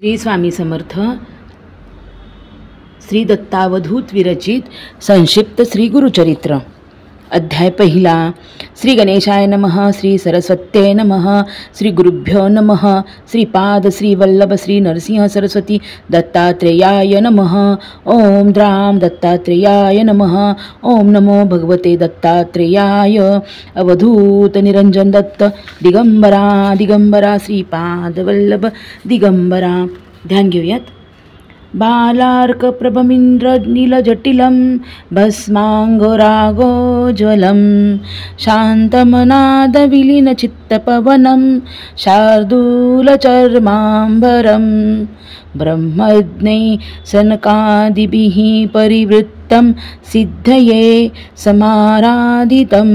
श्री स्वामी समर्थ. श्री दत्तावधूत विरचित संक्षिप्त श्री गुरुचरित्र. अध्याय पहिला. श्री गणेशाय नमः. श्री सरस्वत्ये नमः. श्री गुरुभ्यो नमः. श्रीपाद श्री वल्लभ श्री नरसिंह सरस्वती दत्तात्रेयाय नमः. ओम द्राम दत्तात्रेयाय नमः. ओम नमो भगवते दत्तात्रेयाय. अवधूत निरंजन दत्त दिगंबरा दिगंबरा श्रीपाद वल्लभ दिगंबरा. ध्यान घेऊयात. बालार्क प्रभमिंद्र नीलजटिलं भस्मांगरागोज्वलं शान्तमनादविलीनचित्तपवनं शार्दूलचर्माम्बरं ब्रह्मज्ञै सनकादिभिः परिवृत्तं सिद्धये समाराधितं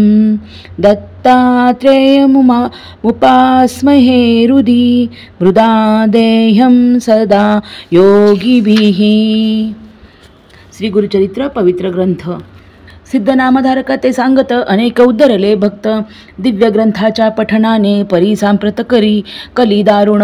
दत्तात्रेयमुपास्महे हृदि मृदा देह्यं सदा योगिभिः. श्री गुरुचरित्र पवित्र ग्रंथ. सिद्ध नामधारक ते सांगत अनेक उद्धरले भक्त दिव्य ग्रंथाच्या पठणाने परिसांप्रत करी कली दारुण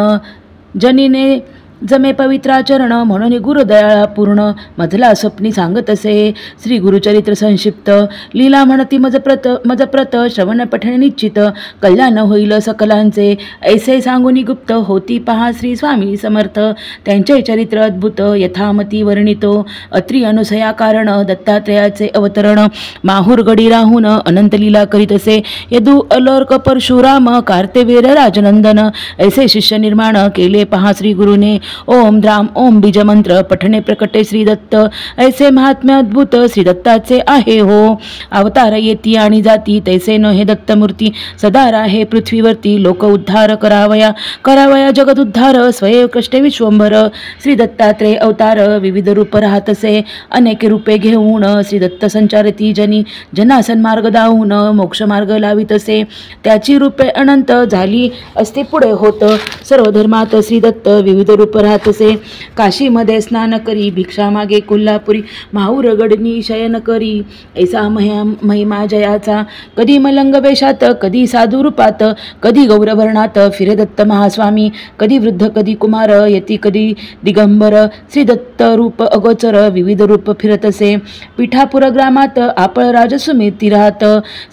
जनीने जमे पवित्राचरण म्हणून गुरुदयाळा पूर्ण मजला स्वप्नी सांगत असे. श्री गुरुचरित्र संक्षिप्त. लीला म्हणती मजप्रत श्रवण पठण निश्चित कल्याण होईल सकलांचे ऐसे सांगुनी गुप्त होती पहा श्री स्वामी समर्थ. त्यांचे चरित्र अद्भुत यथामती वर्णितो अत्री अनुसया कारण दत्तात्रेयाचे अवतरण माहूर गडी राहून अनंत लीला करीत असे. यदु अलर्क परशुराम कार्तेवीर राजनंदन ऐसे शिष्य निर्माण केले पहा श्री गुरुने. ओम द्राम ओम बीज मंत्र पठणे प्रकटे श्री दत्त ऐसे महात्म्य अद्भुत श्री दत्ताचे आहे हो. अवतार येती आणि जाती तैसे न हे दत्तमूर्ती सदा राहे पृथ्वीवरती लोक उद्धार करावया जगत उद्धार स्वयं कष्टे विश्वंभर. श्री दत्तात्रेय अवतार विविध रूप राहतसे अनेक रूपे घेऊन श्री दत्त संचारती जनी जनासन मार्ग दावून मोक्ष मार्ग लावितसे. त्याची रूपे अनंत झाली असते पुढे होत सर्व धर्मात श्री दत्त विविध रूप राहतसे. काशीमध्ये स्नान करी भिक्षा मागे कोल्हापुरी माहूरगडनी शयन करी ऐसा महिमा जयाचा. कधी मलंग वेशात कधी साधू रूपात कधी गौरवर्णात फिरे दत्त महास्वामी. कधी वृद्ध कधी कुमार यती कधी दिगंबर श्री दत्त रूप अगोचर विविध रूप फिरतसे. पिठापुर ग्रामात आपण राजसुमिती राहत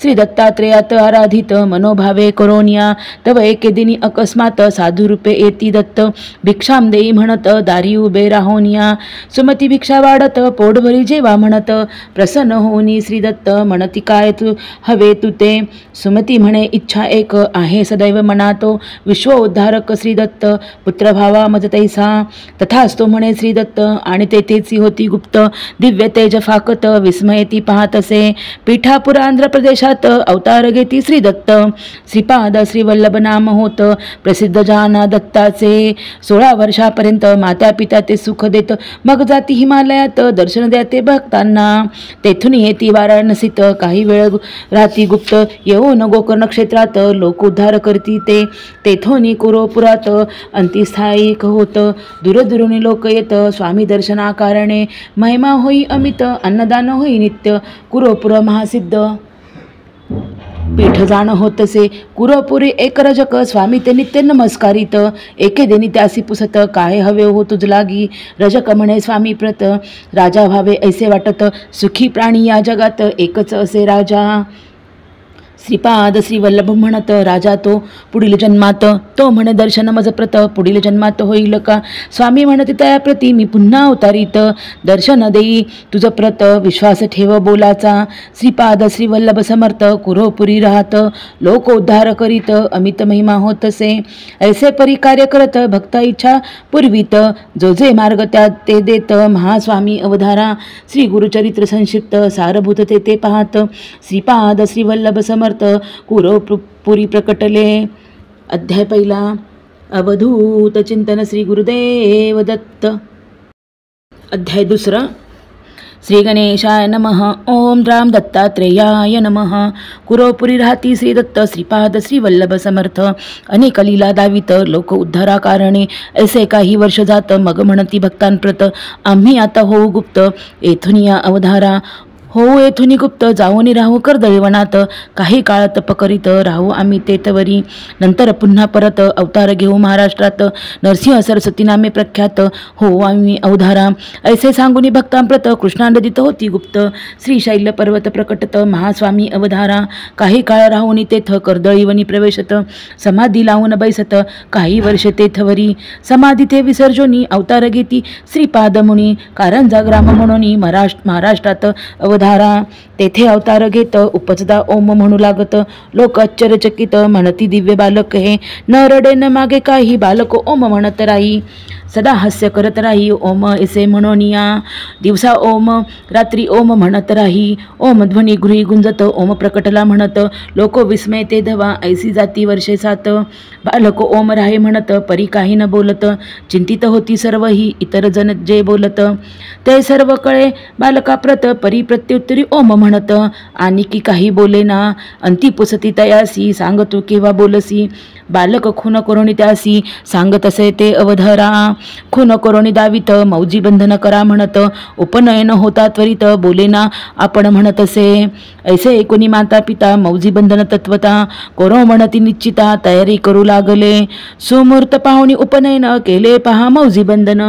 श्री दत्तात्रेयात आराधित मनोभावे करोनिया तव एके दिनी अकस्मात साधू रूपे येती दत्त भिक्षाम देई म्हणत दारी उभे राहोनिया. सुमती भिक्षा वाढत पोटभरी जेवा म्हणत प्रसन्न होनी श्री दत्त म्हणती काय तू हवे तू ते. सुमती म्हणे इच्छा एक आहे सदैव मनातो विश्व उद्धारक श्री दत्त पुत्रभावा मज तैसा. तथास्तु म्हणे श्री दत्त आणि तेथेची होती गुप्त दिव्य तेज फाकत विस्मयती पाहतसे. पीठापुर आंध्र प्रदेशात अवतार घेती श्री दत्त श्रीपाद श्री वल्लभ नाम होत प्रसिद्ध जाना दत्ताचे. 16 वर्षापर्यंत माता पिता ते सुख देत मग जाती हिमालयात दर्शन द्याते भक्तांना. तेथून येती वाराणसीत काही वेळ राहती गुप्त येऊन गोकर्ण क्षेत्रात लोक उद्धार करती ते. तेथोनी कुरोपुरात अंतिस्थायिक होत दूरदूरनी लोक येत स्वामी दर्शना कारणे. महिमा होई अमित अन्नदान होई नित्य कुरोपुर महासिद्ध पीठ जाण होतसे. कुरपुरी एक रजक स्वामी ते नित्य नमस्कारित एके देनी त्यासी पुसत काय हवे हो तुझ लागी. रजक म्हणे स्वामी प्रत राजा व्हावे ऐसे वाटत सुखी प्राणी या जगात एकच असे राजा. श्रीपाद श्री वल्लभ म्हणत राजा तो पुढील जन्मात तो म्हणे दर्शन मज प्रत पुढील जन्मात होईल का. स्वामी म्हणते त्याप्रती मी पुन्हा अवतारित दर्शन देई तुझ प्रत विश्वास ठेव बोलाचा. श्रीपाद श्री वल्लभ समर्थ कुरोपुरी राहत लोक उद्धार करीत अमित महिमा होतसे. ऐसे परी कार्य करत भक्ता इच्छा पुरवीत जो जे मार्ग त्यात ते देत महास्वामी अवधारा. श्री गुरुचरित्र संक्षिप्त सारभूत ते पाहत श्रीपाद श्री वल्लभ समर्थ कुरोपुरी प्रकटले. अध्याय पहिला. अवधूत चिंतन श्री गुरुदेव दत्त. अध्याय दुसरा. श्री गणेशाय नमः. ओम राम दत्तात्रेयाय नमः. कुरोपुरी राहती श्री दत्त श्रीपाद श्री वल्लभ समर्थ अनेक लीला दावित लोक उद्धारा कारणे. ऐसे काही वर्ष जात मग म्हणती भक्तांप्रत आम्ही आता होऊ गुप्त येथुनिया अवधारा हो येथून गुप्त जाऊनी राहू कर्दळीवनात, काही काळ तप करीत राहू आम्ही तेथवरी. नंतर पुन्हा परत अवतार घेऊ महाराष्ट्रात, नरसिंह सरस्वती नामे प्रख्यात हो आम्ही अवधारा. ऐसे सांगुनी भक्तांप्रत कृष्णा नदीत होती गुप्त, श्रीशैल्य पर्वत प्रकटत महास्वामी अवधारा. काही काळ राहून तेथ कर्दळीवनी प्रवेशत, समाधी लावून बैसत काही वर्ष तेथवरी. समाधी ते विसर्जोनी अवतार घेती श्रीपाद मुनी, कारंजा ग्राम म्हणून महाराष्ट्रात अवधारा. तेथे अवतार घेत उपचदा ओम म्हणू लागत, लोक आश्चर्यचकित म्हणती दिव्य बालक हे. न रडे न मागे काही बालक ओम म्हणत राही, सदा हास्य करत राही ओम ऐसे म्हणोनिया. दिवसा ओम रात्री ओम म्हणत राही, ओम ध्वनी गृही गुंजत ओम प्रकटला म्हणत. लोक विस्मय ते धवा ऐसी जाती वर्षे सात, बालक ओम राहे म्हणत परी काही न बोलत. चिंतित होती सर्व ही इतर जन जे बोलत, ते सर्व कळे बालका प्रत परी प्रत्युत्तरी ओम म्हणत. आणि की काही बोले ना अंती पुसती तयासी, सांगतो केव्हा बोलसी. बालक खून करोनी त्यासी सांगत असे ते अवधरा. खून करोनी दावित मौजी बंधन करा म्हणत, उपनयन होता त्वरित बोलेना आपण म्हणत असे. ऐसे कोणी माता पिता मौजी बंधन तत्वता, करो म्हणती निश्चिता तयारी करू लागले. सुमूर्त पाहुणी उपनयन केले पहा मौजी बंधन,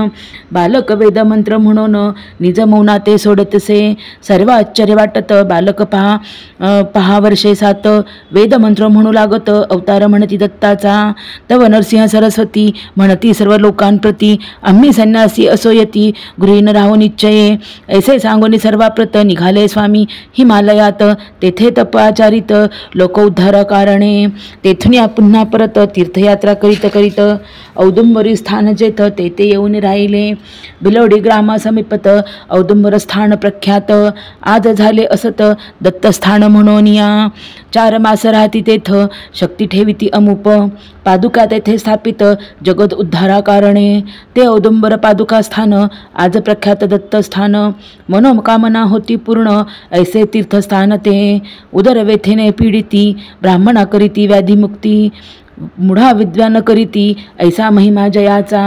बालक वेद मंत्र म्हणून निज मौना ते सोडतसे. सर्व आश्चर्य वाटत बालक पहा वर्षे सात, वेद मंत्र म्हणू लागत अवतार म्हणती दत्ताचा. तव नरसिंह सरस्वती म्हणती सर्व लोकांप्रती, आम्ही संन्यासी असोयती गृहीन राहू निश्चये. ऐसे सांगून सर्वाप्रत निघाले स्वामी हिमालयात, तेथे तपाचारित लोक उद्धार कारणे. तेथून पुन्हा परत तीर्थयात्रा करीत करीत औदुंबरी स्थान जेथ तेथे येऊन राहिले. बिलोडी ग्रामा समीपत औदुंबर स्थान प्रख्यात, आज झाले असत दत्तस्थान म्हणून या. 4 मास राहती तेथ शक्ती ठेविती अमुप, पादुका तेथे स्थापित जगत उद्धारा कारणे. ते औदुंबर पादुका स्थान आज प्रख्यात दत्तस्थान, मनोकामना होती पूर्ण ऐसे तीर्थस्थान ते. उदर वेथेने पीडिती ब्राह्मणा करीती व्याधिमुक्ती, मूढा विद्वान करीती ऐसा महिमा जयाचा.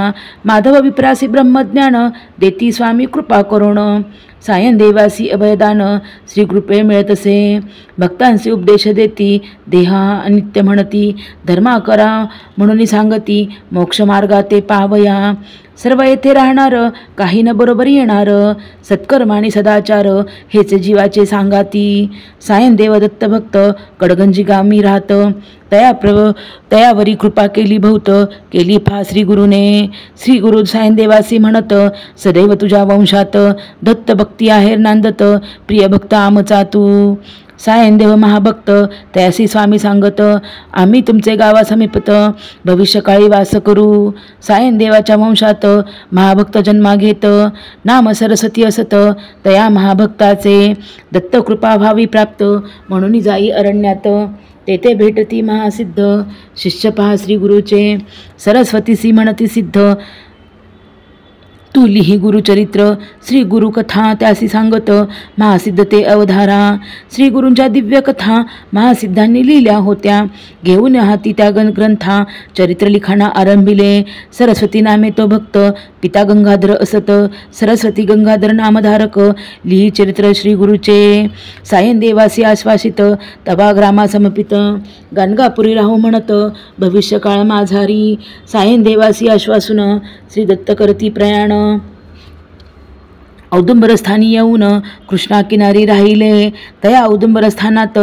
माधव विप्रासी ब्रह्मज्ञान देती स्वामी कृपा करुण, सायन देवासी अभयदान श्री कृपे मिळतसे. भक्तांचे उपदेश देती देहा अनित्य म्हणती, धर्मा करा म्हणून सांगती मोक्ष मार्गा ते पावया. सर्व येथे राहणार काही न बरोबर येणार, सत्कर्माणी सदाचार हेच जीवाचे सांगाती. सायन देव दत्त भक्त कडगंजी गामी राहत, तयावरी कृपा केली बहुत केली पहा श्री गुरुने. श्री गुरु सायन देवासी म्हणत सदैव तुझ्या वंशात, दत्त भक्ती आहेर नांदत प्रिय भक्त आमचा तू. सायनदेव महाभक्त त्यासी स्वामी सांगत, आम्ही तुमचे गावा समीपत भविष्यकाळी वास करू. सायनदेवाच्या वंशात महाभक्त जन्मा घेत, नाम सरस्वती असत तया महाभक्ताचे. दत्तकृपा व्हावी प्राप्त म्हणून जाई अरण्यात, तेथे भेटती महासिद्ध शिष्य पहा श्री गुरुचे. सरस्वतीसी म्हणती सिद्ध तू लिही गुरुचरित्र, श्री गुरु कथा त्यासी सांगत महासिद्ध ते अवधारा. श्री गुरूंच्या दिव्य कथा महासिद्धांनी लिहिल्या होत्या, घेऊन हाती त्या ग्रंथा चरित्र लिखाणा आरंभिले. सरस्वती नामे तो भक्त पिता गंगाधर असत, सरस्वती गंगाधर नामधारक लिही चरित्र श्री गुरुचे. सायन देवासी आश्वासित तवा ग्रामा समपित, गाणगापुरी राहू म्हणत भविष्यकाळ माझारी. सायन देवासी आश्वासून श्री दत्त करती प्रयाण, औदुंबर स्थानी येऊन कृष्णा किनारी राहिले. तया औदुंबर स्थानात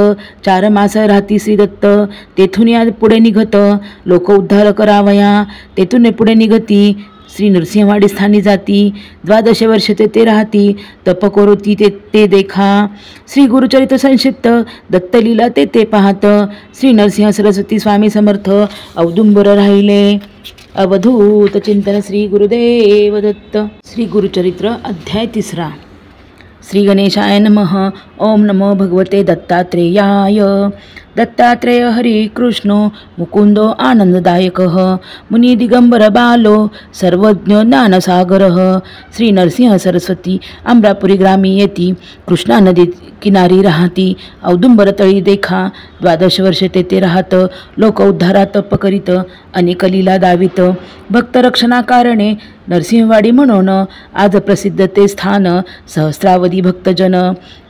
4 मास राहती श्री दत्त. तेथून या पुढे निघत लोक उद्धार करावया. तेथून पुढे निघती श्री नरसिंहवाडी स्थानी जाती. 12 वर्ष तेथे राहती तप करोती ते देखा. श्री गुरुचरित संक्षिप्त दत्तलीला ते पाहत, श्री नरसिंह सरस्वती स्वामी समर्थ औदुंबर राहिले. अवधूत चिंतन श्री गुरुदेव दत्त. श्री गुरुचरित्र अध्याय 3. श्री गणेशाय नमः. ओम नमो भगवते दत्तात्रेयाय. दत्तात्रेय हरि कृष्णो मुकुंदो आनंददायकः, मुनी दिगंबर बालो सर्वज्ञ ज्ञानसागरः. श्री नरसिंह सरस्वती अमरापुरी ग्रामी येती, कृष्णा नदी किनारी राहती. औदुंबर तळी देखा. 12 वर्ष तेथे राहत लोक उद्धारा तप करीत अनेक लीला दावित. भक्त रक्षणा कारणे नरसिंहवाडी म्हणून आज प्रसिद्ध ते स्थान. सहस्रावधी भक्तजन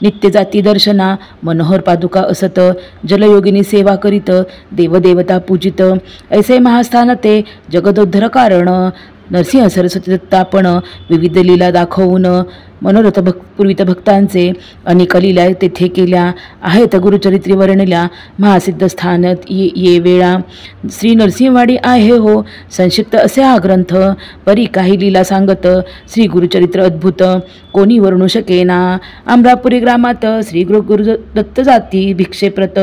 नित्य जाती दर्शना मनोहर पादुका असत, जलयोगिनी सेवा करीत देवदेवता पूजित, ऐसे महास्थान ते जगदोद्धर कारण, नरसिंह सरस्वती दत्तापण विविध लीला दाखवून मनोरथ पूर्वित भक्तांचे अनेक लीला तेथे केल्या आहेत. गुरुचरित्री वर्णल्या महासिद्ध स्थान ये वेळा श्री नरसिंहवाडी आहे हो. संक्षिप्त असे हा ग्रंथ, परी काही लीला सांगत श्री गुरुचरित्र अद्भुत कोणी वर्णू शकेना. अमरापुरी ग्रामात श्री गुरुदत्त जाती भिक्षेप्रत,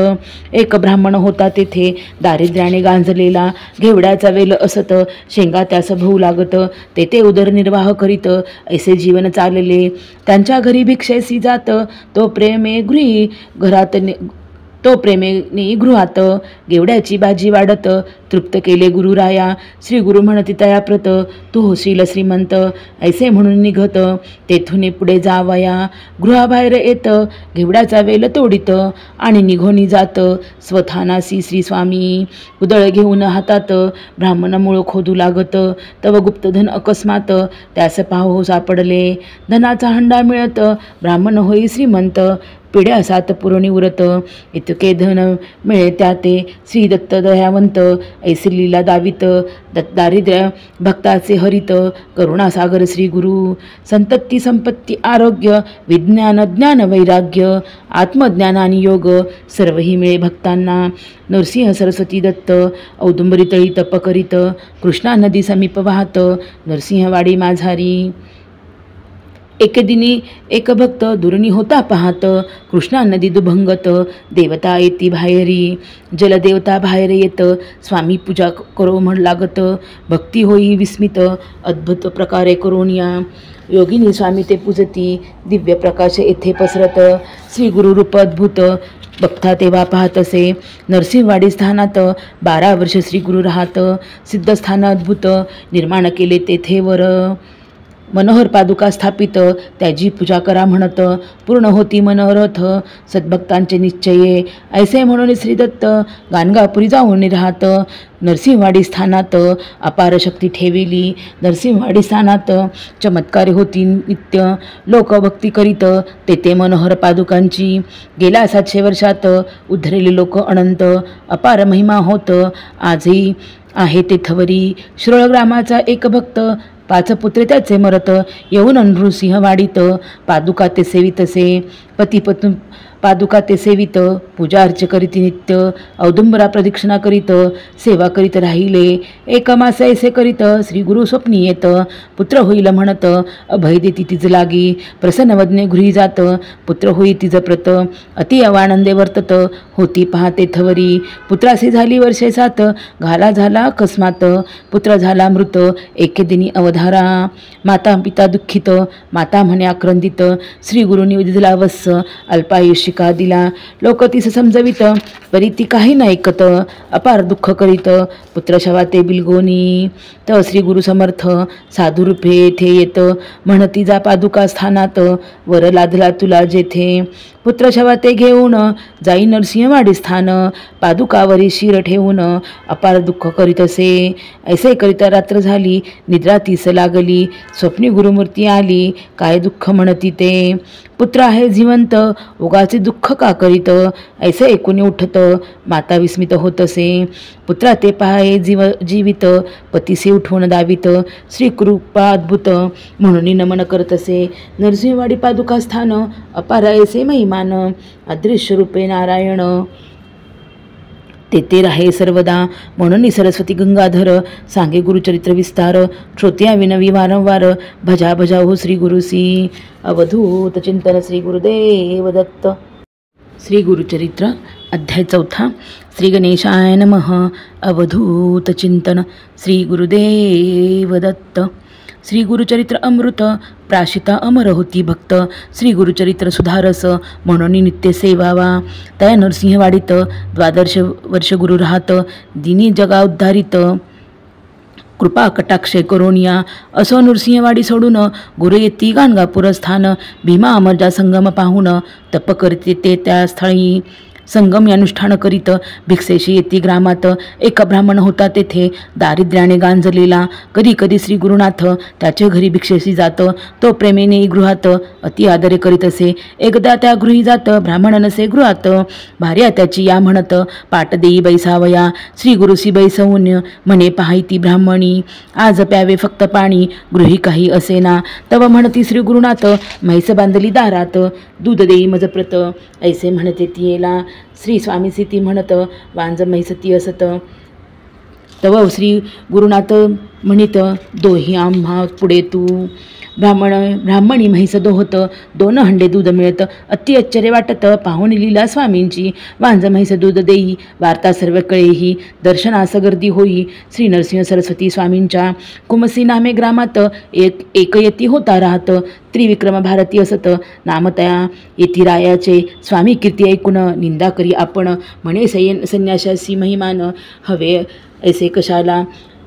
एक ब्राह्मण होता तेथे दारिद्र्याने गांजलेला, घेवड्याचा वेल असत, शेंगा त्यास भाऊ लागत, तेथे उदरनिर्वाह करीत ऐसे जीवन चालले. त्यांच्या घरी भिक्षेसी जात, तो प्रेमेने गृहात गेवड्याची भाजी वाढत, तृप्त केले गुरुराया. श्री गुरु म्हणती तयाप्रत, तू होशील श्रीमंत, ऐसे म्हणून निघत तेथून पुढे जावया. गृहाबाहेर येत घेवड्याचा वेल तोडित, आणि निघोनी जात स्वथानासी श्री स्वामी. कुदळ घेऊन हातात ब्राह्मण मूळ खोदू लागत, तव गुप्तधन अकस्मात त्यास पाहो सापडले. धनाचा हंडा मिळत ब्राह्मण होई श्रीमंत, पिढ्या सात पुरणी उरत, इतके धन मिळे त्या ते श्री दत्त दयावंत. ऐसी लीला दावित दारिद्र्य भक्ताचे हरित, करुणासागर श्री गुरु. संतती संपत्ती आरोग्य विज्ञान ज्ञान वैराग्य, आत्मज्ञान आणि योग सर्वही मिळे भक्तांना. नरसिंह सरस्वती दत्त औदुंबरी तळी तप करीत, कृष्णा नदी समीप वाहत नरसिंहवाडी माझारी. एके दिनी एक भक्त दुर्णी होता पाहत, कृष्णा नदी दुभंगत देवता येती बाहेरी. जलदेवता बाहेर येत स्वामी पूजा करो म्हण लागत, भक्ती होई विस्मित अद्भुत प्रकारे करोनिया. योगिनी स्वामी ते पूजती दिव्य प्रकाश येथे पसरत, श्री गुरुरूप अद्भुत बघता तेव्हा पाहतसे. नरसिंहवाडी स्थानात 12 वर्ष श्री गुरु राहत, सिद्धस्थान अद्भुत निर्माण केले तेथे वर. मनोहर पादुका स्थापित त्याची पूजा करा म्हणत, पूर्ण होती मनोरथ सद्भक्तांचे निश्चये. ऐसे म्हणून श्रीदत्त गाणगापुरी जाऊन राहत, नरसिंहवाडी स्थानात अपार शक्ती ठेविली. नरसिंहवाडी स्थानात चमत्कार होती नित्य, लोकभक्ती करीत तेथे मनोहर पादुकांची. गेल्या 700 वर्षात उद्धरेले लोक अनंत, अपार महिमा होत आजही आहे तेथवरी. शिरोळ ग्रामाचा एक भक्त 5 पुत्रे त्याचे मरत, येऊन नृसिंहवाडीत पादुका ते सेवितसे. पती पत्नी पादुका ते सेवित, पूजा अर्च करीत नित्य, औदुंबरा प्रदक्षिणा करीत सेवा करीत राहिले. एक मास ऐसे करीत श्री गुरु स्वप्नी येत, पुत्र होईल म्हणत अभय देती तिज लागी. प्रसन्न वदने गृही जात, पुत्र होई तिज प्रत, अति अवानंदे वर्तत होती पाहते थवरी. पुत्रासी झाली वर्षे 7, घाला झाला अकस्मात, पुत्र झाला मृत एके दिनी अवधारा. माता पिता दुःखित, माता म्हणे आक्रंदित, श्री गुरुनी दिला वत्स अल्पायुष्य का दिला. लोक तीस समजवित, परी ती काही न ऐकत, अपार दुःख करीत पुत्र शवा ते बिलगोनी. तर श्री गुरु समर्थ साधू रूपे येथे येत, म्हणती जा पादुका स्थानात, वर लादला तुला जेथे. पुत्र शवा ते घेऊन जाई नरसिंहवाडी स्थान, पादुकावरी शिर ठेवून अपार दुःख करीत असे. ऐसे करीता रात्र झाली, निद्रा तीस लागली, स्वप्नी गुरुमूर्ती आली, काय दुःख म्हणती ते. पुत्र आहे जिवंत, उगाचे दुःख का करीत. ऐसे ऐकून उठत माता विस्मित होत असे. पुत्रा ते पाहे जीवित, पतीसे उठवून दावित, श्री कृपा अद्भुत म्हणून नमन करत असे. नरसिंहवाडी पादुका स्थान अपार ऐसे महिमान, अदृश्य रूपे नारायण तेथे राहे सर्वदा. म्हणून सरस्वती गंगाधर सांगे गुरुचरित्र विस्तार, श्रोत्या विनवी वारंवार, भजा भजा हो श्री गुरुसी. अवधूत चिंतन श्री गुरुदेव दत्त. श्री गुरुचरित्र अध्याय 4. श्री गणेशाय नमः. अवधूत चिंतन श्री गुरुदेव दत्त. श्री गुरुचरित्र अमृत प्राशिता अमर होती भक्त, श्री गुरुचरित्र सुधारस म्हणून नित्य सेवावा. त्या नरसिंहवाडीत 12 वर्ष गुरु राहत, दिनी जगा उद्धारित, कृपा कटाक्षे करोनिया. असो नरसिंहवाडी सोडून गुरु येती गाणगापूर स्थान, भीमा अमरजा संगम पाहून तप करते ते त्या स्थळी. संगम अनुष्ठान करीत भिक्षेशी येती ग्रामात. एक ब्राह्मण होता तेथे दारिद्र्याने गांजलेला. कधी कधी श्री गुरुनाथ त्याच्या घरी भिक्षेशी जात. तो प्रेमेने गृहात अति आदरे करीत असे. एकदा त्या गृही जात ब्राह्मण नसे गृहात. भार्या त्याची या म्हणत पाट देई बैसावया. श्री गुरुसी बैसवून म्हणे पाहिती ब्राह्मणी. आज प्यावे फक्त पाणी गृही काही असेना. तव म्हणती श्री गुरुनाथ म्हैस बांधली दारात. दूध देई मज प्रत ऐसे म्हणते तियेला. श्री स्वामी ती म्हणत वांज म्हैस ती असत. तव श्री गुरुनाथ म्हणित दोही आम्हा पुढे तू. ब्राह्मणी म्हैस दोहत 2 हंडे दूध मिळत. अति आश्चर्य वाटत पाहून लीला स्वामींची. वांज म्हैस दूध देई वार्ता सर्व कळेही. दर्शनास गर्दी होई श्री नरसिंह सरस्वती स्वामींच्या. कुमसी नामे ग्रामात एक येती होता राहत. त्रिविक्रम भारती असत नाम त्या येती रायाचे. स्वामी कीर्ती ऐकून निंदा करी आपण. म्हणे संन्यासासी महिमान हवे ऐसे कशाला.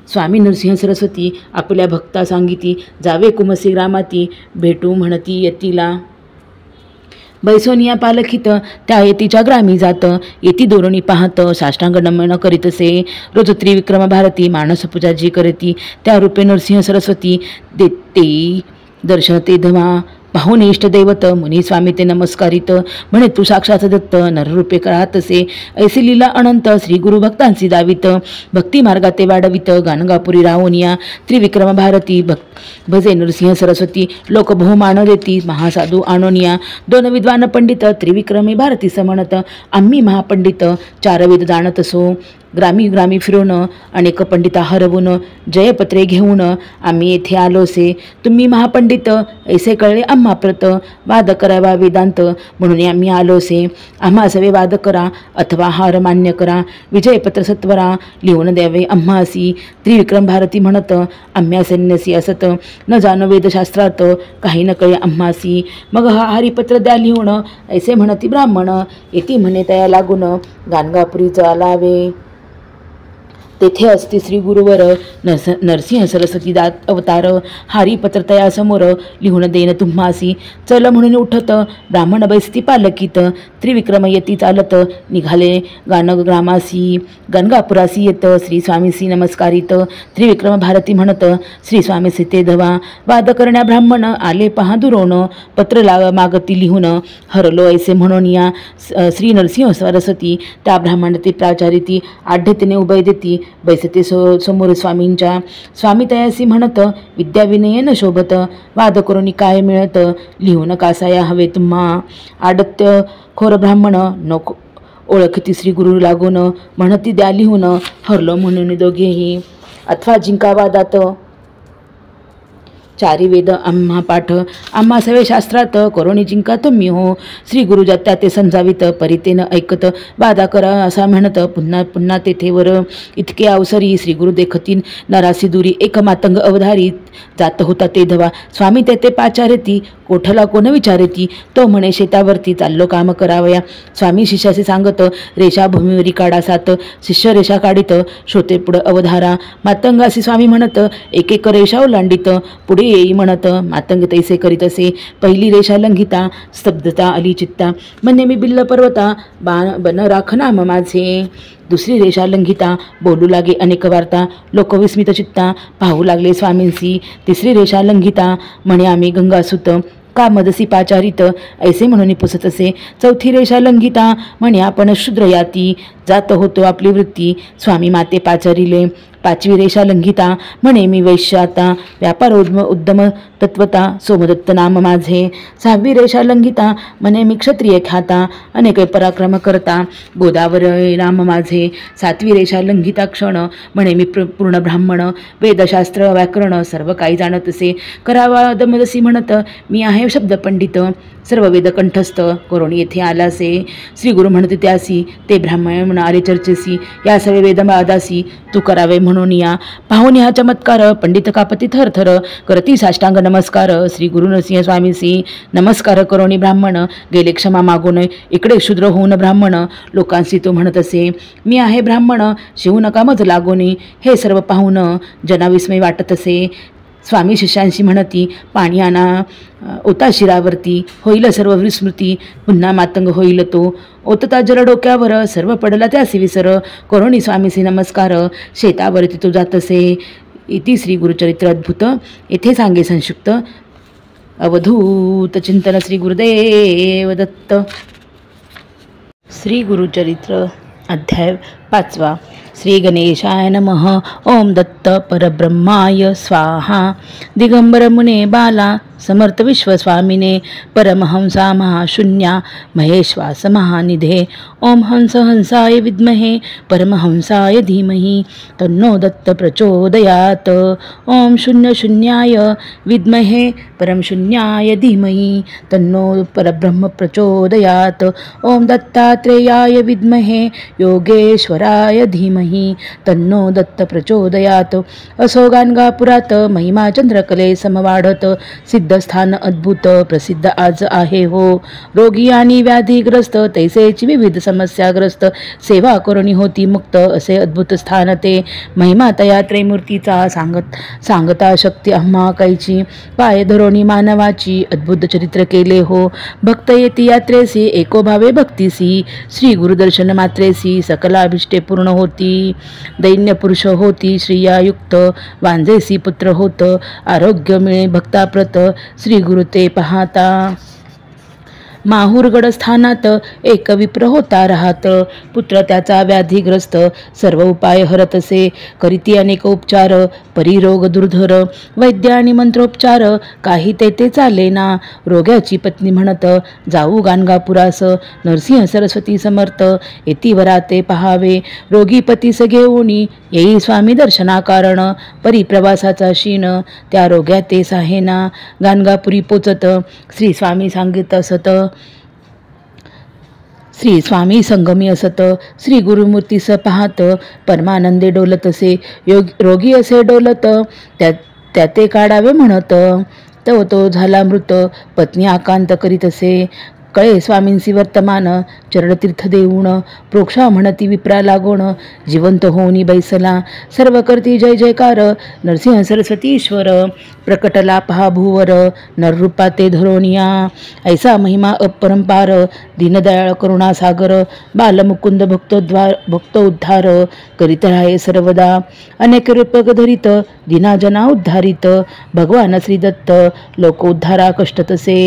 स्वामी नरसिंह सरस्वती आपल्या भक्ता सांगिती. जावे कुमसी ग्रामाती भेटू म्हणती येतीला. बैसोनिया पालखीत त्या येतीच्या ग्रामी जात. येती दोरणी पाहत साष्टांग नमन करीत असे. रोज त्रिविक्रम भारती मानस पूजा जी करती. त्या रूपे नरसिंह सरस्वती देते दर्शन ते धवा. पाहून इष्टदैवत मुनी स्वामी ते नमस्कारित. म्हणे तू साक्षात दत्त नररूपे राहत असे. ऐसी लीला अनंत श्री गुरु भक्तांची दावित. भक्ती मार्गात ते वाढवित गाणगापुरी रावनिया. त्रिविक्रम भारती भजे नरसिंह सरस्वती. लोक बहुमान देती महासाधू आणोनिया. 2 विद्वान पंडित त्रिविक्रमी भारती समणत. आम्ही महापंडित 4 वेद जाणत असो. ग्रामी ग्रामी फिरून अनेक पंडिता हरवून. जयपत्रे घेऊन आम्ही येथे आलोसे. तुम्ही महापंडित ऐसे कळले आम्हा प्रत. वाद करावा वेदांत म्हणून आम्ही आलोसे. आम्हा सवे वाद करा अथवा हार मान्य करा. विजयपत्र सत्वरा लिहून द्यावे आम्हासी. त्रिविक्रम भारती म्हणत आम्हा सन्यासी असत. न जाणो वेदशास्त्रात काही न कळे आम्हासी. मग हा हरिपत्र द्या लिहून ऐसे म्हणती ब्राह्मण. येती म्हणे तया लागून गाणगापुरी चालावे. तेथे असते श्री गुरुवर नरसिंह सरस्वती दात अवतार. हरिपत्र तया समोर लिहून देन तुम्हासी. चल म्हणून उठत ब्राह्मण बैसती पालकीत. त्रिविक्रम येती चालत निघाले गाणग्रामासी. गणगापुरासी येत श्री स्वामीसी नमस्कारित. त्रिविक्रम भारती म्हणत श्री स्वामीसी ते धवा. वाद करण्या ब्राह्मण आले पहा दुरोण. पत्र मागती लिहून हरलो ऐसे म्हणून या. श्री नरसिंह सरस्वती त्या ब्राह्मण ते प्राचारिती. आढ्यतेने उभय देती बैसते समोर स्वामींच्या. स्वामी तयासी म्हणत विद्या विनय न शोभत. वाद करून काय मिळत लिहून कासाया हवे तुम्हा. आडत्य खोर ब्राह्मण नको ओळखती श्री गुरु लागून. म्हणती द्या लिहून हरलो म्हणून दोघेही. अथवा जिंका वादात 4 वेद आम्हा पाठ. आम्हा सवे शास्त्रात करोनी जिंका तुम्ही हो. श्री गुरु जात्या ते समजावित परितेन ऐकत. वादा करा असा म्हणत पुन्हा पुन्हा तेथेवर. इतके अवसरी श्री गुरु देखतीन नरासी दुरी. एक मातंग अवधारी जात होता ते धवा. स्वामी तेथे पाचारेती कोठला कोण विचारेती. तो म्हणे शेतावरती चाललो काम करावया. स्वामी शिष्याचे सांगत रेषा भूमीवरी काढा 7. शिष्य रेषा काढित श्रोते पुढं अवधारा. मातंगासी स्वामी म्हणत एक एक रेषा ओलांडित. पुढे येई म्हणत मातंग तैसे करीत असे. पहिली रेषा लंघिता स्तब्धता आली चित्ता. म्हणे मी बिल्ल पर्वता बन राख नाम माझे. दुसरी रेषा लंघिता बोलू लागे अनेक वार्ता. लोक विस्मित चित्ता पाहू लागले स्वामींसी. तिसरी रेषा लंघिता म्हणे आम्ही गंगासुत. का मदसी पाचारित ऐसे म्हणून पुसत असे. चौथी रेषा लंघिता म्हणे आपण शूद्र याती. जात होतो आपली वृत्ती स्वामी माते पाचारिले. 5वी रेषा लंघिता म्हणे मी वैश्य आता. व्यापार उद्यम तत्वता सोमदत्त नाम माझे. 6वी रेषा लंघिता म्हणे मी क्षत्रिय ख्याता. अनेक पराक्रम करता गोदावरी नाम माझे. 7वी रेषा लंघिता क्षण म्हणे मी पूर्ण ब्राह्मण. वेदशास्त्र व्याकरण सर्व काही जाणत असे. करावा दमदसी म्हणत मी आहे शब्द पंडित. सर्व वेद कंठस्थ करून येथे आलासे. श्री गुरु म्हणते त्यासी ते ब्राह्मण आले चर्चेसी. या सर्व वेदमादासी तू करावे म्हणून या. पाहून हा चमत्कार पंडित कापती थरथर. करती साष्टांग नमस्कार श्री गुरु नरसिंह स्वामीसी. नमस्कार करोनी ब्राह्मण गेले क्षमा मागून. इकडे शूद्र होऊन ब्राह्मण लोकांशी तो म्हणत असे. मी आहे ब्राह्मण शिवू नका मज लागोनी. हे सर्व पाहून जना विस्मय वाटत असे. स्वामी शिष्यांशी म्हणती, पाणी आणा ओता शिरावरती, होईल सर्व विस्मृती, पुन्हा मातंग होईल तो. ओतता जल डोक्यावर, सर्व पडला त्यासी विसर, करोणी स्वामीसी नमस्कार, शेतावरती तो जातसे. इति श्री गुरुचरित्र अद्भुत. येथे सांगे संक्षिप्त. अवधूत चिंतन. श्री गुरुदेव दत्त. श्री गुरुचरित्र अध्याय 5. श्री गणेशाय नमः. ओम दत्त परब्रह्माय स्वाहा. दिगंबर मुने बाला समर्थ विश्वस्वामिने, परमहंसा महाशून्या महेश्वास महानिधे. ओम हंस हंसाय विद्महे परमहंसाय धीमहि, तन्नो दत्त प्रचोदयात. ओम शून्य शून्याय विद्महे परमशून्याय धीमहि, तन्नो परब्रह्म प्रचोदयात. ओम दत्तात्रेयाय विद्महे योगेश्वराय धीमहि, तन्नो दत्त प्रचोदयात. असो गाणगापुरात महिमा चंद्रकले समवाढत, सिद्धस्थान अद्भुत प्रसिद्ध आज आहे हो. रोगी आणि व्याधीग्रस्त तैसेची विविध समस्याग्रस्त, सेवा करुणी होती मुक्त असे अद्भुत स्थान ते. महिमा तया त्रैमूर्तीचा सांगता शक्ती आम्हा कायची, पाय धरोणी मानवाची अद्भुत चरित्र केले हो. भक्त येती यात्रेसी एकोभावे भक्तीसी, श्री गुरुदर्शन मात्रेसी सकलाभिष्टे पूर्ण होती. दैन्य पुरुष होती श्रियायुक्त, वांजेसी पुत्र होत, आरोग्य मिळे भक्ताप्रत, श्री गुरु ते पाहता. माहूरगड स्थानात एक विप्र होता राहत, पुत्र त्याचा व्याधीग्रस्त, सर्व उपाय हरतसे, करीती अनेक उपचार, परिरोग दुर्धर, वैद्य आणि मंत्रोपचार, काही ते चालेना. रोग्याची पत्नी म्हणत, जाऊ गाणगापुरास, नरसिंह सरस्वती समर्थ येती वराते पहावे. रोगी पतीस घेऊनी येई स्वामी दर्शना कारण, परिप्रवासाचा शीण त्या रोग्या ते साहेना. गाणगापुरी पोचत श्री स्वामी सांगित असत, श्री स्वामी संगमी असत, श्री गुरुमूर्तीस पाहत, परमानंदे डोलतसे. रोगी असे डोलत त्या ते काढावे म्हणत, तो झाला मृत. पत्नी आकांत करीत असे, कळे स्वामींसी वर्तमान, चरणतीर्थ देऊन, प्रोक्षा म्हणती विप्रा लागोण, जिवंत होऊनी बैसला. सर्व करती जय जयकार, नरसिंह सरस्वती ईश्वर, प्रकटला पहा भूवर, नररूपा ते धरोनिया. ऐसा महिमा अपरंपार, दीनदयाळ करुणा सागर, बालमुकुंद भक्त उद्धार, करीत राहे सर्वदा. अनेक रूपक धरित दिनाजना उद्धारित, भगवान श्री दत्त लोक उद्धारा कष्ट तसे.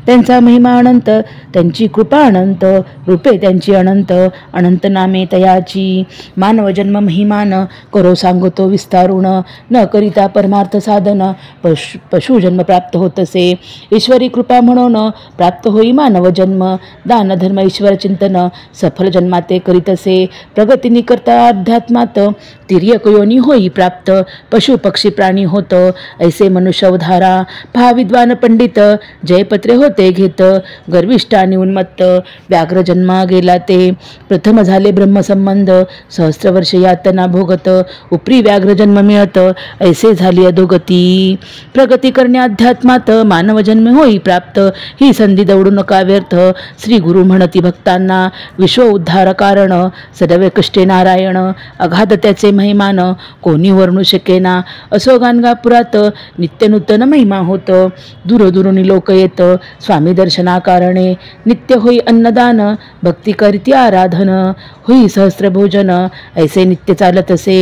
त्यांचा महिमा अनंत, त्यांची कृपा अनंत, रूपे त्यांची अनंत, अनंत नामे तयाची. मानव जन्म महिमान करो सांगतो विस्तारुण, न करिता परमार्थ साधन पशुजन्म प्राप्त होतसे. ईश्वरी कृपा म्हणून प्राप्त होई मानव जन्म, दान धर्म ईश्वर चिंतन सफल जन्माते करीतसे. प्रगतीनी करता अध्यात्मात तिर्यक योनी होई प्राप्त, पशु पक्षी प्राणी होत ऐसे मनुष्य उद्धारा. पहा विद्वान पंडित जयपत्रे होते घेत, गर्विष्ठ आणि उन्मत्त व्याघ्र जन्मा गेला ते. प्रथम झाले ब्रह्मसंबंध, सहस्र वर्ष यातना भोगत, उपरी व्याघ्र जन्म मिळत ऐसे झाली अधोगती. प्रगती करणे अध्यात्मात मानव जन्म होई प्राप्त, ही संधी दौडू नका व्यर्थ. श्री गुरु म्हणती भक्तांना, विश्व उद्धार कारण, सदैव कष्टे नारायण, अगाध त्याचे महिमान कोणी वर्णू शकेना. असो गाणगापुरात नित्य नूतन महिमा होत, दूरदूरून लोक येत स्वामी दर्शना कारणे. नित्य होई अन्नदान, भक्ती करीती आराधन, होई सहस्त्र भोजन ऐसे नित्य चालत असे.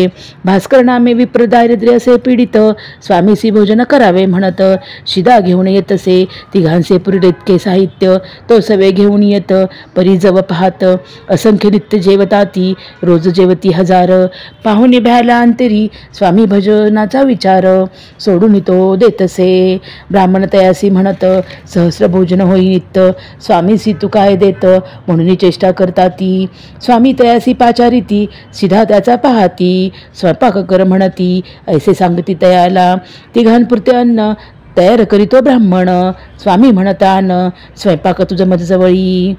भास्कर नामे विप्र दारिद्र्य असे पीडित, स्वामीसी भोजन करावे म्हणत, शिदा घेऊन येत असे. तिघांचे पुरीतके साहित्य, तो सवे घेऊन येत परिजव पाहत. असंख्य नित्य जेवताती, रोज जेवती हजार. पाहुणे भ्याला अंतरी स्वामी भजनाचा विचार, सोडून तो देतसे. ब्राह्मण तयासी म्हणत, सहस्र भोजन होई नित्य, स्वामीसी तू काय देत म्हणून चेष्टा करता ती. स्वामी तयासी पाचारिती, सिधा त्याचा पाहती. स्वयंपाक कर म्हणती ऐसे सांगती तयाला. तिघांपुरते अन्न तयार करीतो ब्राह्मण, स्वामी म्हणतान स्वयंपाक तुझं मजजवळी.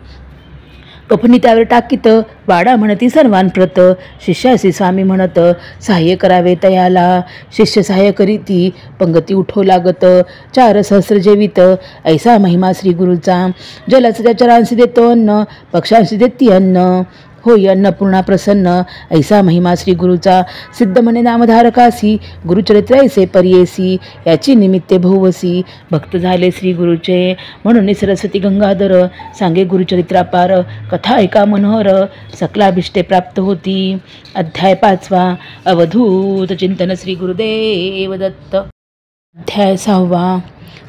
कपनी त्यावर टाकीत, वाडा म्हणती सर्वांप्रत. शिष्यासी स्वामी म्हणत, सहाय्य करावे तयाला. शिष्य सहाय्य करीती, पंगती उठो लागत. 4 सहस्र जेवित ऐसा महिमा श्री गुरुचा. जलच त्या चरांशी देतो अन्न, पक्षांशी देती अन्न, होई अन्नपूर्णा प्रसन्न, ऐसा महिमा श्री गुरुचा. सिद्ध म्हणे नामधारकासी, गुरुचरित्र ऐसे परियेसी, याची निमित्ते बहुवसी. भक्त झाले श्री गुरुचे, म्हणून सरस्वती गंगाधर. सांगे गुरुचरित्रापार, कथा ऐका मनोहर. सकलाभिष्टे प्राप्त होती. अध्याय 5. अवधूत चिंतन. श्री गुरुदेव दत्त. अध्याय 6.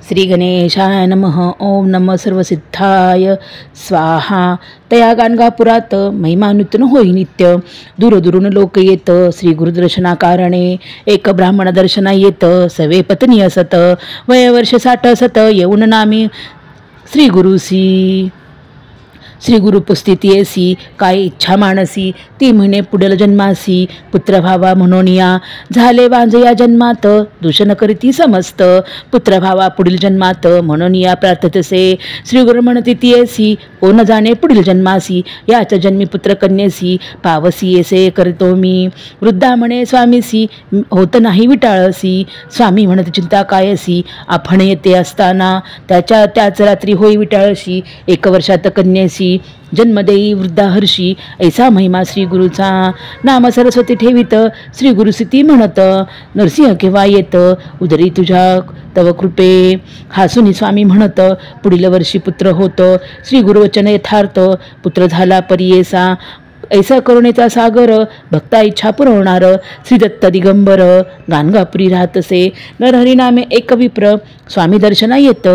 श्री गणेशाय नमः. ओम नमः सर्वसिद्धाय स्वाहा. तया गाणगापुरात महिमा नूतन होई नित्य. दूरदूरून लोक येत श्री गुरुदर्शना कारणे. एक ब्राह्मण दर्शना येत, सवे पत्नी असत. वयवर्ष 60 असत, येऊन नामी श्री गुरुसी. श्री गुरुपुस्थिती येसी, काय इच्छा मानसी. ती म्हणे पुढील जन्मासी, पुत्र भावा म्हणून या. झाले वांज या जन्मात, दूषण करीती समस्त. पुत्र भावा पुढील जन्मात, म्हणून या प्रार्थतसे. श्री गुरु म्हणती ती येसी, कोण जाणे पुढील जन्मासी. याच जन्मी पुत्र कन्येसी, पावसी येसे करतो मी. वृद्धा म्हणे स्वामीसी, होत नाही विटाळसी. स्वामी म्हणत चिंता कायसी, आपण येते असताना. त्याच रात्री होई विटाळशी, 1 वर्षात कन्येसी. जन्म देई वृद्धा हर्षी, ऐसा महिमा श्री गुरुचा. नाम सरस्वती ठेवित, श्री गुरुसिती म्हणत. नरसिंह केव्हा येत, उदरी तुझ्या तव कृपे. हासुनी स्वामी म्हणत, पुढील वर्षी पुत्र होत. श्री गुरुवचन यथार्थ, पुत्र झाला परियेसा. ऐसा करुणेचा सागर, भक्ता इच्छा पुरवणार. श्री दत्त दिगंबर, गाणगापुरी राहतसे. नरहरी नामे एक विप्र, स्वामी दर्शना येत.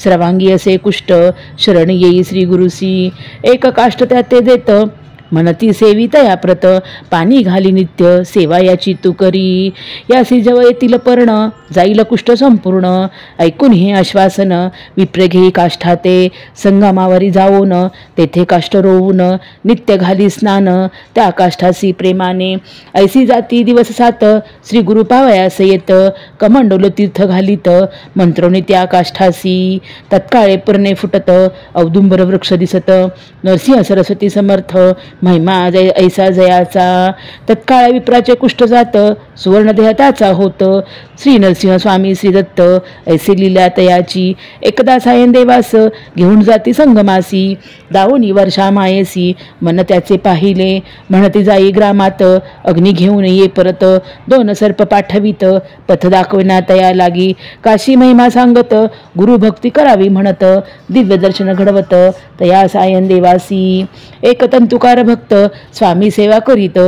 सर्वांगी असे कुष्ट, शरण येई श्री गुरुसी. एक काष्ट त्या ते देत, म्हणती सेवी तया प्रत. पाणी घाली नित्य, सेवा याची तू करी. यासी जवळ येतील पर्ण, जाईल कुष्ठ संपूर्ण. ऐकून हे आश्वासन, विप्र घेई काष्ठाते. संगमावरी जाऊन, तेथे काष्ठ रोवून. नित्य घाली स्नान, त्या काष्ठासी प्रेमाने. ऐसी जाती दिवस 7, श्री गुरु पावयास येत. कमंडोल तीर्थ घालीत, मंत्रोनी त्या काष्ठासी. तत्काळे पर्णे फुटत, औदुंबर वृक्ष दिसत. नरसिंह सरस्वती समर्थ, महिमा जय ऐसा जयाचा. तत्काळ विप्राचे कुष्ठ जात, सुवर्ण देह त्याचा होत. श्री नरसिंह स्वामी श्री दत्त, ऐसे लीला तयाची. एकदा सायन देवास, घेऊन जाती संगमासी. दावणी वर्षा मायेसी, मन त्याचे पाहिले. म्हणती जाई ग्रामात, अग्नी घेऊन ये परत. 2 सर्प पाठवित, पथ दाखविना तया लागी. काशी महिमा सांगत, गुरुभक्ती करावी म्हणत. दिव्य दर्शन घडवत, तया सायन देवासी. एक तंतुकार भक्त, स्वामी सेवा करीत.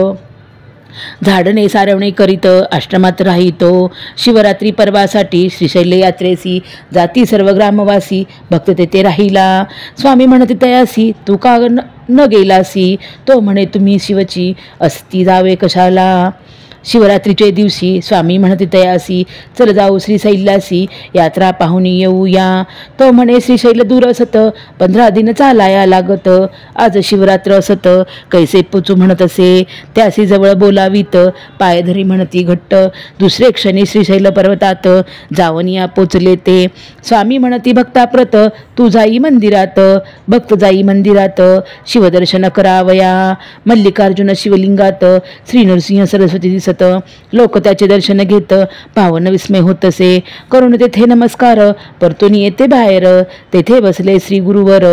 झाडणे सारवणे करीत, आश्रमात राहितो. शिवरात्री पर्वासाठी श्रीशैल यात्रेसी. जाती सर्व ग्रामवासी, भक्त तेथे राहिला. स्वामी म्हणते तयासी, तू का न गेलासी. तो म्हणे तुम्ही शिवची, असती जावे कशाला. शिवरात्रीचे दिवशी स्वामी म्हणते तयासी, चल जाऊ श्रीशैलासी. यात्रा पाहून येऊया. तो म्हणे श्रीशैल दूर असत, 15 दिन चालाया लागत. आज शिवरात्र असत, कैसे पोचू म्हणत असे. त्यासी जवळ बोलावीत, पायधरी म्हणती घट्ट. दुसरे क्षणी श्रीशैल पर्वतात, जावनिया पोचले ते. स्वामी म्हणती भक्ताप्रत, तू जाई मंदिरात. भक्त जाई मंदिरात, शिवदर्शन करावया. मल्लिकार्जुन शिवलिंगात, श्री नरसिंह सरस्वती दिसत. लोक त्याचे दर्शन घेत, पावन विस्मय होतसे. करून तेथे नमस्कार, परतून येते बाहेर. तेथे बसले श्री गुरुवर,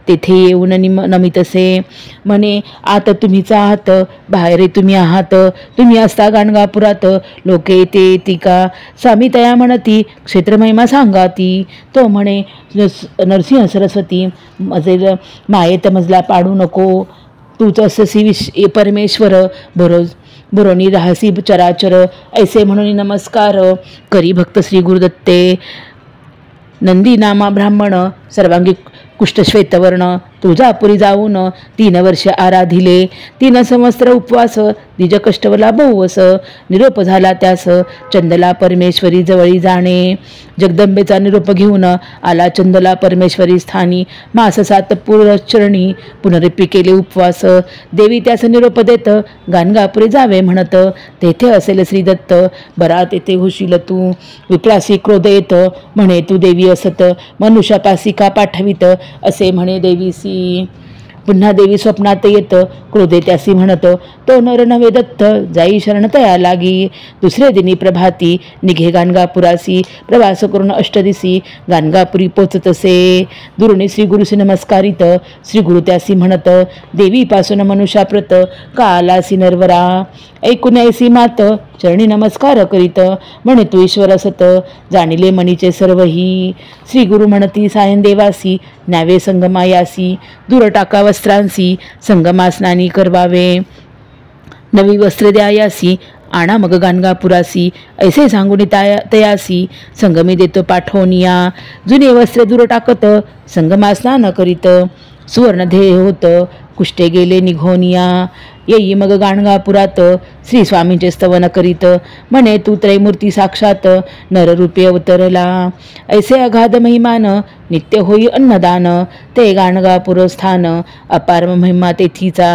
तेथे येऊन नमितसे. म्हणे आत तुम्हीच आहात, बाहेर तुम्ही आहात. तुम्ही असता गाणगापुरात, लोके येते ती का. स्वामी तया म्हणती, क्षेत्रमहिमा सांगाती. तो म्हणे नरसिंह सरस्वती, मजेल मायेत मजला पाडू नको. तूच अससी परमेश्वर, बरोनी राहसी चराचर. ऐसे म्हणून नमस्कार करी भक्त श्री गुरुदत्ते. नंदी नामा ब्राह्मण, सर्वांगी कुष्ठश्वेतवर्ण. तुळजापुरी जाऊन 3 वर्ष आराधिले. 3 संवत्सर उपवास, निज कष्टवला बहुवस. निरोप झाला त्यास, चंदला परमेश्वरी जवळी जाणे. जगदंबेचा निरोप घेऊन आला चंदला परमेश्वरी स्थानी. मास 7 पुरचरणी, पुनरिपी केले उपवास. देवी त्यास निरोप देत, गाणगापुरी जावे म्हणत. तेथे असेल श्रीदत्त, बरा तेथे होशील तू. विप्रासी क्रोध येत, म्हणे तू देवी असत. मनुष्यापासी का पाठवित, असे म्हणे देवीसी. पुन्हा देवी स्वप्नात येत क्रोधे त्यासी म्हणत, तो नर नव्हे दत्त जाई शरण तया लागी. दुसरे दिनी प्रभाती निघे गाणगापुरासी, प्रवास करून अष्टदिसी गाणगापुरी पोचतसे. दुरुणी श्री गुरुसी नमस्कारित, श्री गुरु त्यासी म्हणत, देवीपासून मनुष्याप्रत का आलासी नरवरा. ऐकून ऐसी मात चरणी नमस्कार करीत, म्हणे तू ईश्वर सत जाणिले मनीचे सर्वही. श्री गुरु म्हणती सायन देवासी, न्यावे संगमायासी, दूर टाका वस्त्रांसी संगमा स्नानी करवावे. नवी वस्त्रे द्यायासी आणा मग गाणगापुरासी, ऐसे सांगून तयासी संगमी देतो पाठवनिया. जुने वस्त्रे दूर टाकत संगमा स्नान करीत, सुवर्ण ध्येय होत कुष्टे गेले निघोनिया. येई मग गाणगापुरात श्री स्वामींचे स्तवन करीत, म्हणे तू त्रैमूर्ती साक्षात नररूपे अवतरला. ऐसे अगाध महिमान नित्य होई अन्नदान, ते गाणगापुर स्थान अपार महिमा तेथीचा.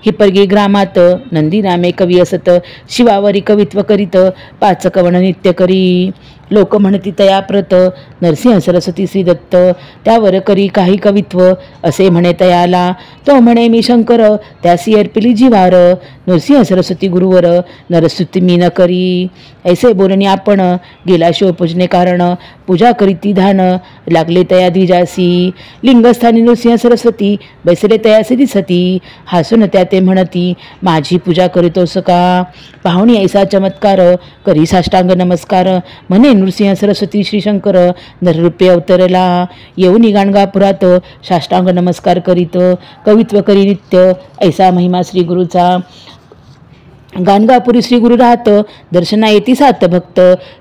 हिपरगी ग्रामात नंदी नामे कवी असत, शिवावरी कवित्व करीत पाच कवन नित्य करी. लोक म्हणती तयाप्रत नरसिंह सरस्वती श्री दत्त, त्यावर करी काही कवित्व असे म्हणे तयाला. तो म्हणे मी शंकर त्यासी अर्पिली जीवार, नरसिंह सरस्वती गुरुवर नरस्तुती मी न करी. ऐसे बोलणे आपण गेला शिवपूजने कारण, पूजा करीती धान लागले तया द्विजासी. लिंगस्थानी नरसिंह सरस्वती बैसले तयासी दिसती, हसून त्या ते म्हणती माझी पूजा करीतोस का. पाहुणी ऐसा चमत्कार करी साष्टांग नमस्कार, म्हणे नृसिंह सरस्वती श्री शंकर नररूपे अवतरला. येऊनी गाणगापुरात साष्टांग नमस्कार करीत, कवित्व करी नित्य ऐसा महिमा श्री गुरुचा. गाणगापुरी श्री गुरु राहत दर्शना येती सात भक्त,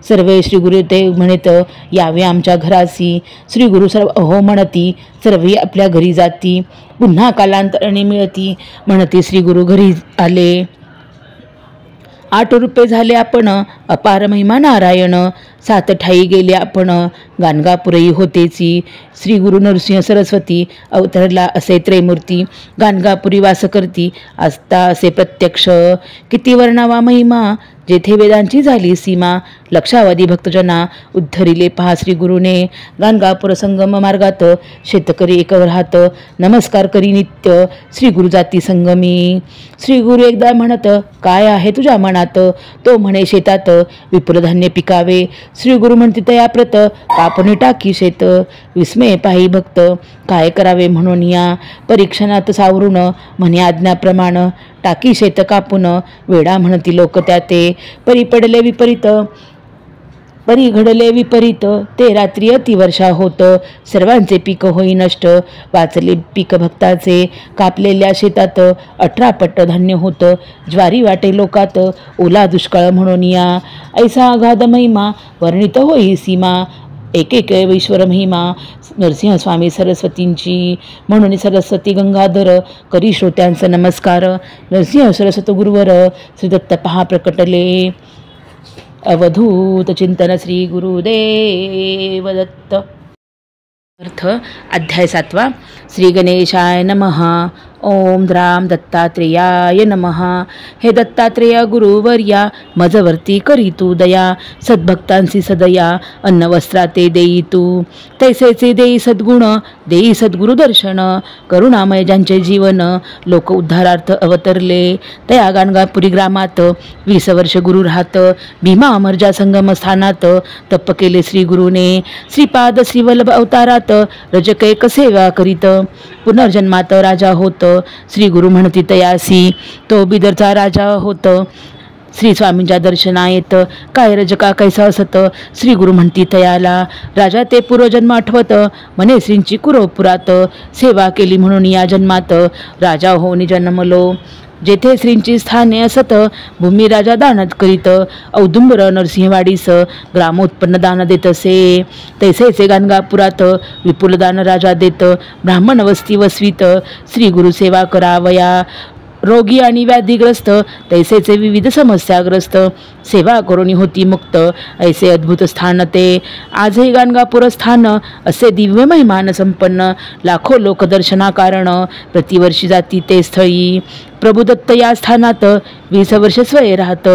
सर्वे श्री गुरु ते म्हणत यावे आमच्या घरासी. श्री गुरु सर्व अहो म्हणती सर्व आपल्या घरी जाती, पुन्हा कालांतराने मिळती म्हणती श्री गुरु घरी आले. 8 रुपये झाले आपण अपार महिमा नारायण, 7 ठाई गेले आपण गाणगापुरई होतेची. श्री गुरु नरसिंह सरस्वती अवतरला असे त्रैमूर्ती, गाणगापुरी वास करती असता असे प्रत्यक्ष. किती वर्णावा महिमा जेथे वेदांची झाली सीमा, लक्षावधी भक्तजना उद्धरिले पहा श्री गुरुने. गाणगापुर संगम मार्गात शेतकरी एक राहत, नमस्कार करी नित्य श्री गुरु जाती संगमी. श्री गुरु एकदा म्हणत काय आहे तुझ्या मनात, तो म्हणे शेतात विपुल धान्य पिकावे. श्री गुरु म्हणते तयाप्रत कापणी टाकी शेत, विस्मय पाही भक्त काय करावे म्हणून या. परीक्षणात सावरून म्हणे आज्ञाप्रमाण, टाकी शेत कापून वेडा म्हणती लोक त्या ते. परी पडले विपरीत परी घडले विपरीत, ते रात्री अतिवर्षा होत सर्वांचे पीक होई नष्ट. वाचले पीक भक्ताचे कापलेल्या शेतात 18 पट्ट धान्य होत. ज्वारी वाटे लोकात ओला दुष्काळ म्हणून या. ऐसा अगाध महिमा वर्णित होई सीमा, एक एक ईश्वर महिमा नरसिंह स्वामी सरस्वतींची. म्हणून सरस्वती गंगाधर करी श्रोत्यांचा नमस्कार, नरसिंह सरस्वती गुरुवर श्री दत्त पहा प्रकटले. अवधूत चिंतन श्री गुरुदेव दत्त. अर्थ अध्याय 7. श्री गणेशाय नमः. ओम द्राम दत्तात्रेयाय नमः. हे दत्तात्रेय गुरुवर्या मजवर्ती करी तू दया, सद्भक्तांसी सदया अन्न वस्त्राते देई तू. तैसेचे देई सद्गुण देई सद्गुरु दर्शन, करुणामय ज्यांचे जीवन लोक उद्धारार्थ अवतरले. तया गाणगापुरी ग्रामात 20 वर्ष गुरु राहत, भीमा अमरजा संगम स्थानात तप केले श्री गुरुने. श्रीपाद श्रीवल्लभ अवतारात रजकैक सेवा करीत, पुनर्जन्मात राजा होत श्री गुरु म्हणती तयासी. तो बिदरचा राजा होत श्री स्वामींच्या दर्शना येत, काय रजका कैसा असत श्री गुरु म्हणती तयाला. राजा ते पूर्वजन्म आठवत म्हणे श्रींची कुरोपुरात, सेवा केली म्हणून या जन्मात राजा होऊन जन्मलो. जेथे श्रींची स्थाने असत भूमी राजा दानत करीत, औदुंबर नरसिंहवाडीस ग्रामोत्पन्न दान देत असे. तैसेचे गाणगापुरात विपुल दान राजा देत, ब्राह्मण वस्ती वसवीत श्री गुरु सेवा करावया. रोगी आणि व्याधीग्रस्त तैसेचे विविध समस्याग्रस्त, सेवा करून होती मुक्त ऐसे अद्भुत स्थान ते. आजही गाणगापूर स्थान असे दिव्य महिमान संपन्न, लाखो लोक दर्शना कारण प्रतिवर्षी जाती ते स्थळी. प्रभुदत्त या स्थानात 20 वर्ष स्वय राहत,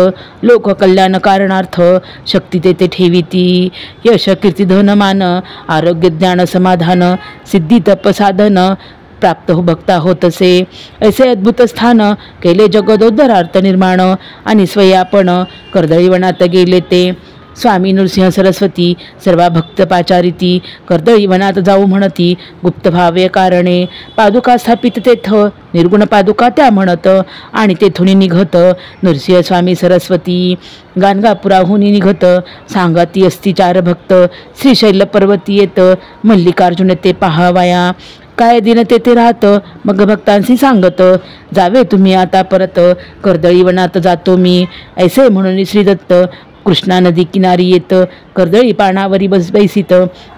लोक कल्याण कारणार्थ शक्ती तेथे ठेविती. यश कीर्ती धनमान आरोग्य ज्ञान समाधान सिद्धी तप साधन प्राप्त हो भक्ता होतसे. ऐसे अद्भुत स्थान केले जगदोद्धरार्थ निर्माण. आणि स्वयापण कर्दळीवनात गेले ते. स्वामी नृसिंह सरस्वती सर्वा भक्त पाचारिती. कर्दळी वनात जाऊ म्हणती गुप्त भाव्य कारणे. पादुका स्थापित तेथ निर्गुण पादुका त्या म्हणत. आणि तेथुनी निघत नृसिंह स्वामी सरस्वती. गाणगापुराहून निघत सांगती असती चार भक्त. श्रीशैल पर्वती येत मल्लिकार्जुन ते पाहावया. काय दिन तेथे राहत मग भक्तांशी सांगत. जावे तुम्ही आता परत कर्दळी वनात जातो मी. ऐसे म्हणून श्रीदत्त कृष्णा नदी किनारी येत. कर्दळी पानावरी बैसित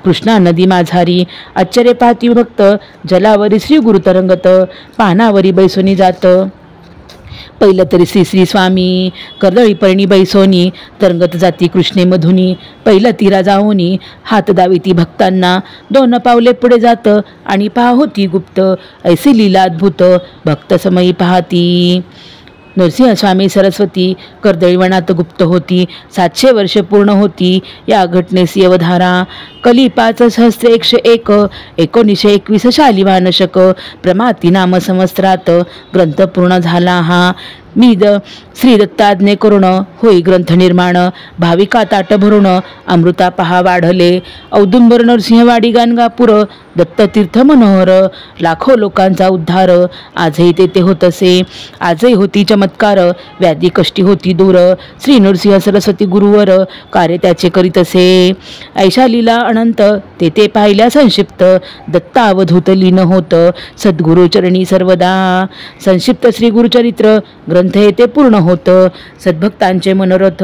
कृष्णा नदी माझारी. आश्चर्य पाहती भक्त जलावरी श्री गुरु तरंगत. पानावरी बैसोनी जात. पहिलं तरी श्री श्री स्वामी कर्दळी पर्णी बैसोनी. तरंगत जाती कृष्णे मधुनी. पहिलं तीरा जाऊनी हात दाविती भक्तांना. दोन पावले पुढे जात आणि पहा होती गुप्त. ऐसी लीला अद्भुत भक्त समयी पाहती. नृसिंह स्वामी सरस्वती कर्दळीवनात गुप्त होती. 700 वर्ष पूर्ण होती या घटनेसी अवधारा. कली 5,101 1921 शालिवान शक. प्रमाती नाम संवत्सरात ग्रंथ पूर्ण झाला हा. श्री दत्ताज्ञे करुण होई ग्रंथ निर्माण. भाविका ताट भरून अमृता पहा वाढले. औदुंबर नरसिंहवाडी गाणगापूर दत्ततीर्थ मनोहर. लाखो लोकांचा उद्धार आजही तेथे होतसे. आजही होती चमत्कार व्याधी कष्टी होती दूर. श्री नृसिंह सरस्वती गुरुवर कार्य त्याचे करीतसे. ऐशा लीला अनंत तेथे पाहिल्या संक्षिप्त. दत्ता अवधूत लीन होत सद्गुरु चरणी सर्वदा. संक्षिप्त श्री गुरुचरित्र ग्रंथ येथे पूर्ण होत. सद्भक्तांचे मनोरथ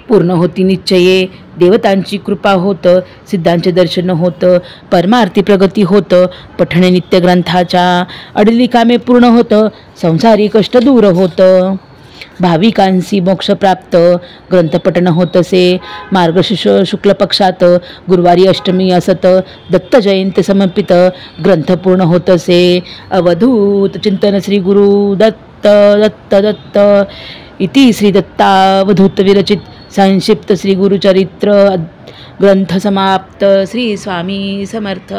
पूर्ण होती निश्चये. देवतांची कृपा होत सिद्धांचे दर्शन होत. परमार्थी प्रगती होत पठणे नित्य ग्रंथाच्या. अडली कामे पूर्ण होत संसारी कष्ट दूर होत. भाविकांसी मोक्ष प्राप्त ग्रंथपठण होतसे. मार्गशीर्ष शुक्ल पक्षात गुरुवारी अष्टमी असत. दत्त जयंती समर्पित ग्रंथ पूर्ण होतसे. अवधूत चिंतन श्री गुरु दत्त दत्त दत्त इति श्री दत्तावधूत विरचित संक्षिप्त श्री गुरुचरित्र ग्रंथ समाप्त. श्री स्वामी समर्थ.